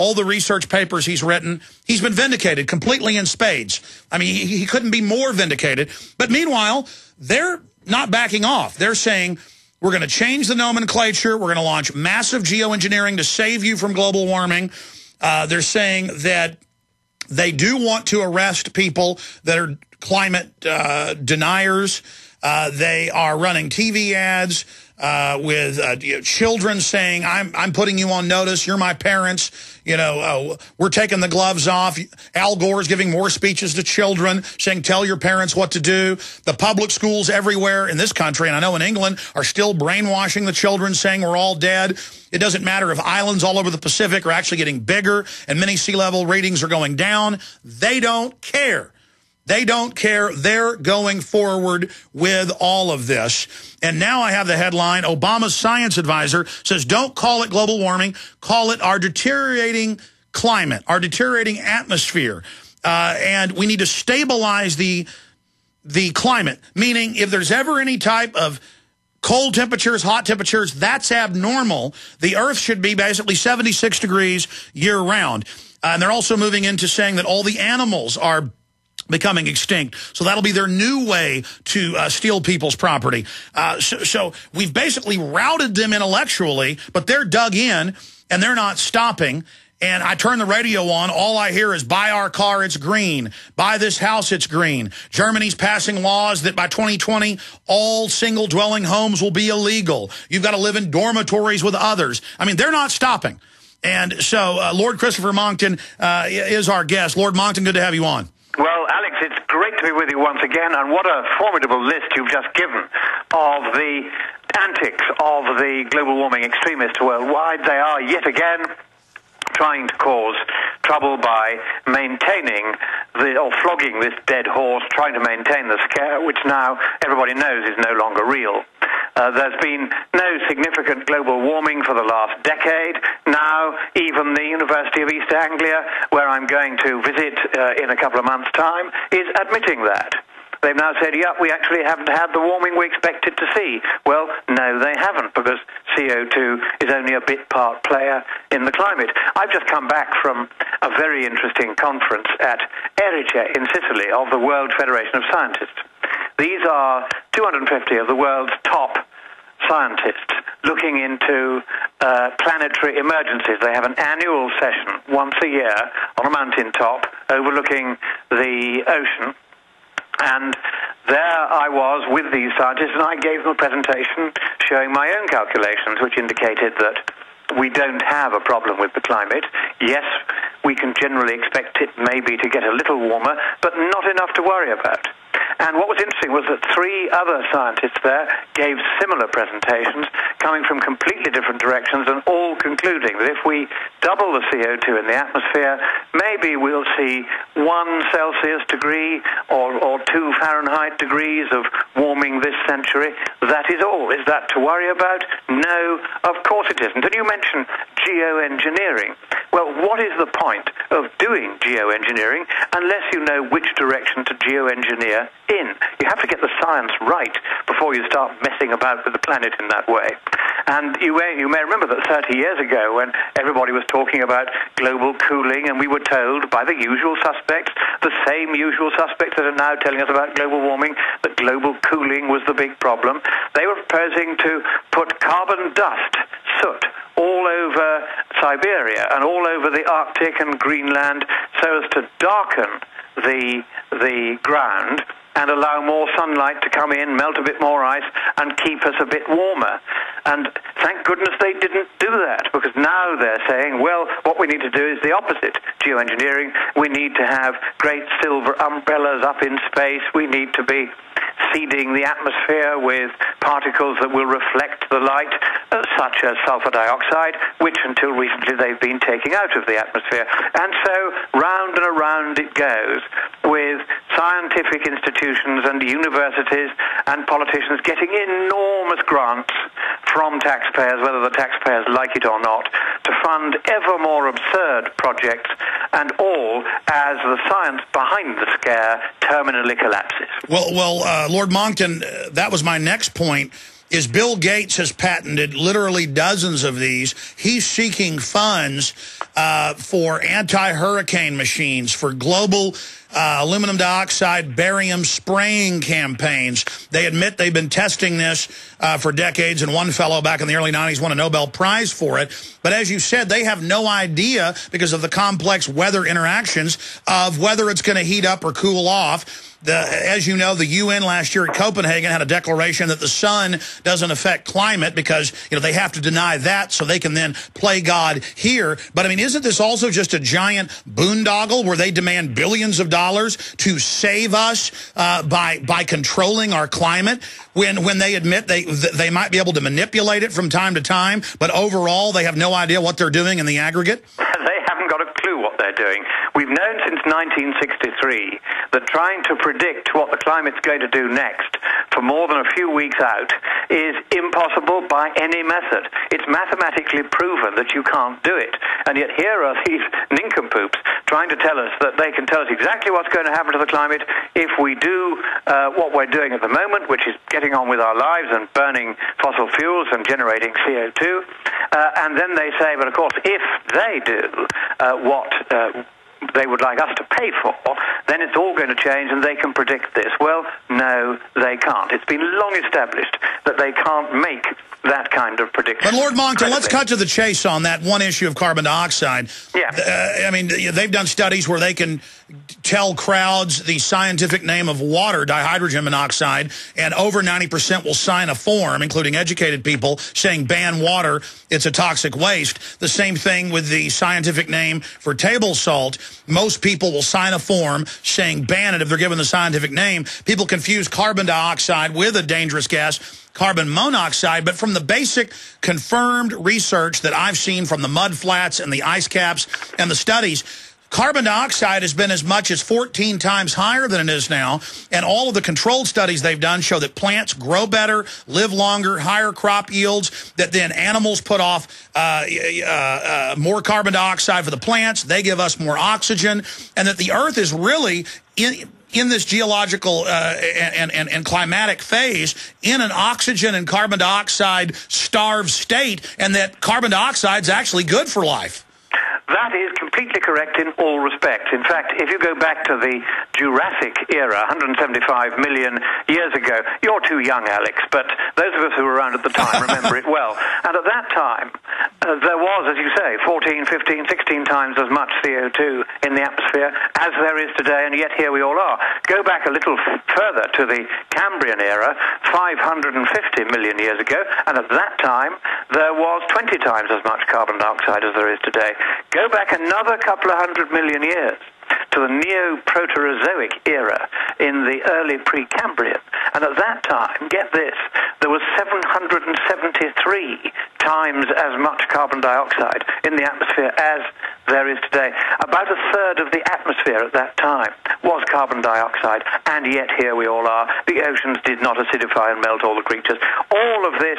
all the research papers he's written. He's been vindicated completely in spades. I mean, he couldn't be more vindicated. But meanwhile, they're not backing off. They're saying, we're going to change the nomenclature. We're going to launch massive geoengineering to save you from global warming. They're saying that they do want to arrest people that are climate deniers. They are running TV ads with children saying, I'm putting you on notice. You're my parents. You know, we're taking the gloves off. Al Gore's giving more speeches to children saying, tell your parents what to do. The public schools everywhere in this country, and I know in England, are still brainwashing the children saying we're all dead. It doesn't matter if islands all over the Pacific are actually getting bigger and many sea level readings are going down. They don't care. They don't care. They're going forward with all of this. And now I have the headline, Obama's science advisor says, don't call it global warming, call it our deteriorating climate, our deteriorating atmosphere. And we need to stabilize the climate, meaning if there's ever any type of cold temperatures, hot temperatures, that's abnormal. The Earth should be basically 76 degrees year-round. And they're also moving into saying that all the animals are becoming extinct. So that'll be their new way to steal people's property. So we've basically routed them intellectually, but they're dug in and they're not stopping. And I turn the radio on, all I hear is, buy our car, it's green. Buy this house, it's green. Germany's passing laws that by 2020, all single-dwelling homes will be illegal. You've got to live in dormitories with others. I mean, they're not stopping. And so Lord Christopher Monckton is our guest. Lord Monckton, good to have you on. Well, Alex, it's great to be with you once again, and what a formidable list you've just given of the antics of the global warming extremists worldwide. They are yet again trying to cause trouble by maintaining or flogging this dead horse, trying to maintain the scare, which now everybody knows is no longer real. There's been no significant global warming for the last decade. Now, even the University of East Anglia, where I'm going to visit in a couple of months' time, is admitting that. They've now said, yeah, we actually haven't had the warming we expected to see. Well, no, they haven't, because CO2 is only a bit part player in the climate. I've just come back from a very interesting conference at Erice in Sicily of the World Federation of Scientists. These are 250 of the world's top scientists looking into planetary emergencies. They have an annual session once a year on a mountaintop overlooking the ocean. And there I was with these scientists, and I gave them a presentation showing my own calculations, which indicated that we don't have a problem with the climate. Yes, we can generally expect it maybe to get a little warmer, but not enough to worry about. And what was interesting was that 3 other scientists there gave similar presentations coming from completely different directions, and all concluding that if we double the CO2 in the atmosphere, maybe we'll see 1 Celsius degree or 2 Fahrenheit degrees of warming this century. That is all. Is that to worry about? No, of course it isn't. And you mentioned geoengineering. Well, what is the point of doing geoengineering unless you know which direction to geoengineer in? You have to get the science right before you start messing about with the planet in that way. And you may remember that 30 years ago, when everybody was talking about global cooling, and we were told by the usual suspects, the same usual suspects that are now telling us about global warming, that global cooling was the big problem. They were proposing to put carbon dust, soot, all over Siberia and all over the Arctic and Greenland so as to darken the ground and allow more sunlight to come in, melt a bit more ice, and keep us a bit warmer. And thank goodness they didn't do that, because now they're saying, well, what we need to do is the opposite. Geoengineering, we need to have great silver umbrellas up in space. We need to be seeding the atmosphere with particles that will reflect the light, such as sulfur dioxide, which until recently they've been taking out of the atmosphere. And so round and around it goes, with scientific institutions and universities and politicians getting enormous grants from taxpayers, whether the taxpayers like it or not, to fund ever more absurd projects, and all as the science behind the scare terminally collapses. Well, Lord Monckton, that was my next point, is Bill Gates has patented literally dozens of these. He's seeking funds for anti-hurricane machines, for global aluminum dioxide, barium spraying campaigns. They admit they've been testing this for decades, and one fellow back in the early 90s won a Nobel Prize for it. But as you said, they have no idea, because of the complex weather interactions, of whether it's going to heat up or cool off. As you know, the UN last year at Copenhagen had a declaration that the sun doesn't affect climate because, they have to deny that so they can then play God here. But, I mean, isn't this also just a giant boondoggle where they demand billions of dollars to save us by controlling our climate when they admit they might be able to manipulate it from time to time, but overall they have no idea what they're doing in the aggregate? They haven't got a clue what they're doing. We've known since 1963 that trying to predict what the climate's going to do next for more than a few weeks out is impossible by any method. It's mathematically proven that you can't do it. And yet here are these nincompoops trying to tell us that they can tell us exactly what's going to happen to the climate if we do what we're doing at the moment, which is getting on with our lives and burning fossil fuels and generating CO2. And then they say, but of course, if they do what they would like us to pay for, then it's all going to change and they can predict this. Well, no, they can't. It's been long established that they can't make that kind of prediction. But Lord Monckton, let's cut to the chase on that one issue of carbon dioxide. Yeah. I mean, they've done studies where they can tell crowds the scientific name of water, dihydrogen monoxide, and over 90% will sign a form, including educated people, saying ban water, it's a toxic waste. The same thing with the scientific name for table salt. Most people will sign a form saying ban it if they're given the scientific name. People confuse carbon dioxide with a dangerous gas, carbon monoxide, but from the basic confirmed research that I've seen from the mud flats and the ice caps and the studies, carbon dioxide has been as much as 14 times higher than it is now, and all of the controlled studies they've done show that plants grow better, live longer, higher crop yields, that then animals put off more carbon dioxide for the plants, they give us more oxygen, and that the Earth is really in this geological and climatic phase in an oxygen and carbon dioxide starved state, and that carbon dioxide is actually good for life. That is completely correct in all respects. In fact, if you go back to the Jurassic era, 175 million years ago, you're too young, Alex, but those of us who were around at the time remember it well. And at that time, there was, as you say, 14, 15, 16 times as much CO2 in the atmosphere as there is today, and yet here we all are. Go back a little further to the Cambrian era, 550 million years ago, and at that time, there was 20 times as much carbon dioxide as there is today. Go back another couple of 100 million years to the Neo-Proterozoic era in the early Precambrian. And at that time, get this, there was 773 times as much carbon dioxide in the atmosphere as there is today. About a third of the atmosphere at that time was carbon dioxide, and yet here we all are. The oceans did not acidify and melt all the creatures. All of this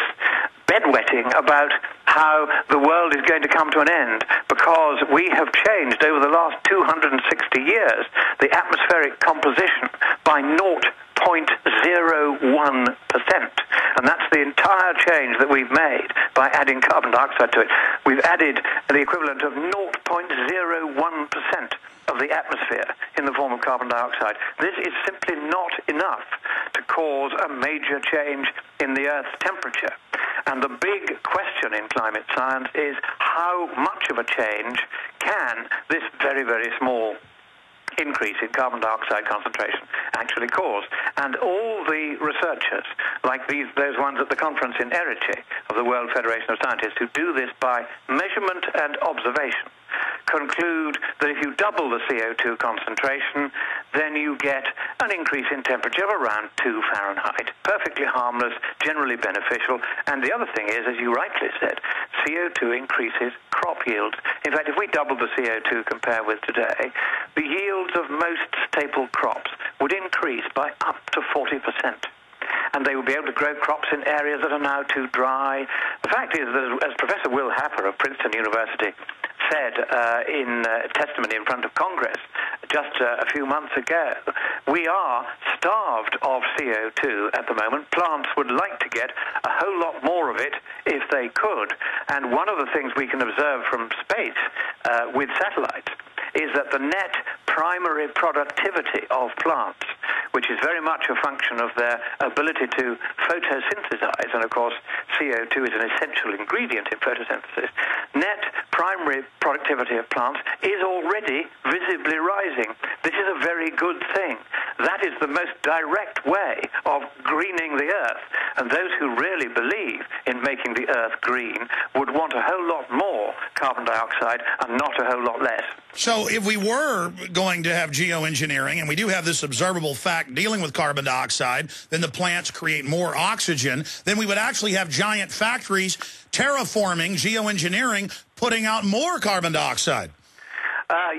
bedwetting about how the world is going to come to an end because we have changed over the last 260 years the atmospheric composition by 0.01%. And that's the entire change that we've made by adding carbon dioxide to it. We've added the equivalent of 0.01% of the atmosphere in the form of carbon dioxide. This is simply not enough to cause a major change in the Earth's temperature. And the big question in climate science is how much of a change can this very, very small increase in carbon dioxide concentration actually cause. And all the researchers, like those ones at the conference in Eritrea of the World Federation of Scientists, who do this by measurement and observation, conclude that if you double the CO2 concentration, then you get an increase in temperature of around 2 Fahrenheit. Perfectly harmless, generally beneficial. And the other thing is, as you rightly said, CO2 increases crop yields. In fact, if we doubled the CO2 compared with today, the yields of most staple crops would increase by up to 40%. And they will be able to grow crops in areas that are now too dry. The fact is that, as Professor Will Happer of Princeton University said in testimony in front of Congress just a few months ago, we are starved of CO2 at the moment. Plants would like to get a whole lot more of it if they could. And one of the things we can observe from space with satellites is that the net primary productivity of plants, which is very much a function of their ability to photosynthesize, and of course CO2 is an essential ingredient in photosynthesis, net primary productivity of plants is already visibly rising. This is a very good thing. That is the most direct way of greening the earth, and those who really believe in making the earth green would want a whole lot more carbon dioxide and not a whole lot less. So if we were going to have geoengineering, and we do have this observable fact dealing with carbon dioxide, then the plants create more oxygen, then we would actually have giant factories terraforming, geoengineering, putting out more carbon dioxide.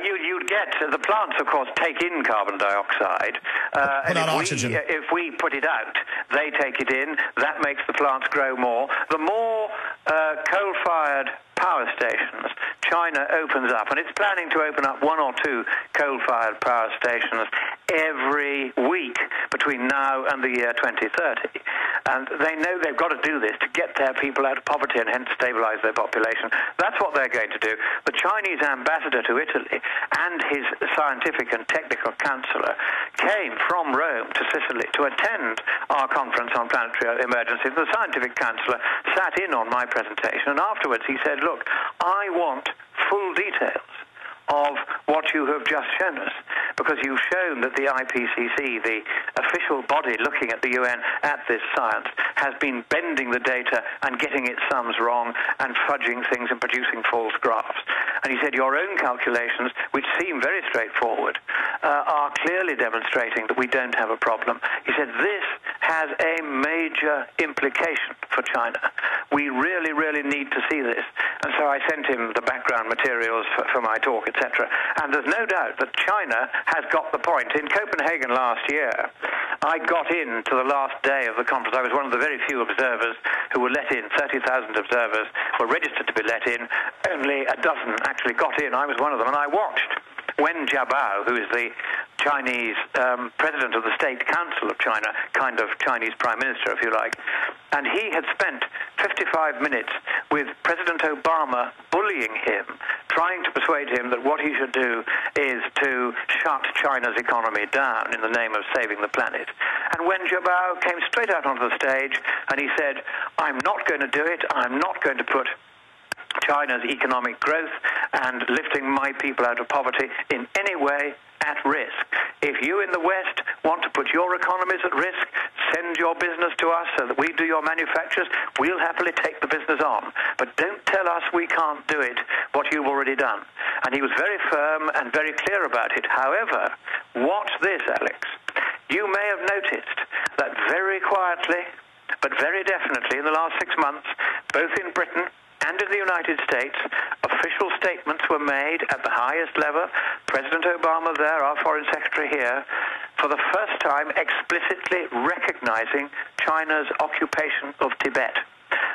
You'd get, the plants, of course, take in carbon dioxide. Put out oxygen. If we put it out, they take it in. That makes the plants grow more. The more coal-fired power stations China opens up, and it's planning to open up 1 or 2 coal-fired power stations every week between now and the year 2030. And they know they've got to do this to get their people out of poverty and hence stabilize their population. That's what they're going to do. The Chinese ambassador to Italy and his scientific and technical counselor came from Rome to Sicily to attend our conference on planetary emergencies. The scientific counselor sat in on my presentation, and afterwards he said, look, I want full details of what you have just shown us, because you've shown that the IPCC, the official body looking at the UN at this science, has been bending the data and getting its sums wrong and fudging things and producing false graphs. And he said, your own calculations, which seem very straightforward, are clearly demonstrating that we don't have a problem. He said, this has a major implication for China. We really, really need to see this. And so I sent him the background materials for my talk, etc. And there's no doubt that China has got the point. In Copenhagen last year, I got in to the last day of the conference. I was one of the very few observers who were let in. 30,000 observers were registered to be let in. Only a dozen actually got in. I was one of them, and I watched Wen Jiabao, who is the Chinese president of the State Council of China, kind of Chinese prime minister, if you like, and he had spent 55 minutes with President Obama bullying him, trying to persuade him that what he should do is to shut China's economy down in the name of saving the planet. And Wen Jiabao came straight out onto the stage and he said, I'm not going to do it. I'm not going to put China's economic growth and lifting my people out of poverty in any way at risk. If you in the West want to put your economies at risk, send your business to us so that we do your manufactures. We'll happily take the business on. But don't tell us we can't do it, what you've already done. And he was very firm and very clear about it. However, watch this, Alex. You may have noticed that very quietly, but very definitely in the last 6 months, both in Britain and in the United States, official statements were made at the highest level. President Obama there, our foreign secretary here, for the first time explicitly recognizing China's occupation of Tibet.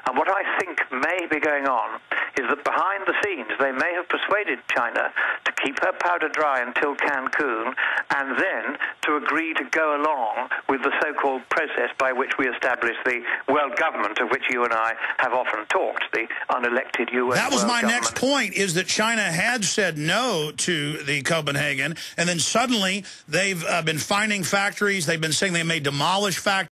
And what I think may be going on is that behind the scenes they may have persuaded China to keep her powder dry until Cancun and then to agree to go along with the so-called process by which we establish the world government of which you and I have often talked, the unelected UN. That was my government. next point, is that China had said no to the Copenhagen, and then suddenly they've been finding factories. They've been saying they may demolish factories.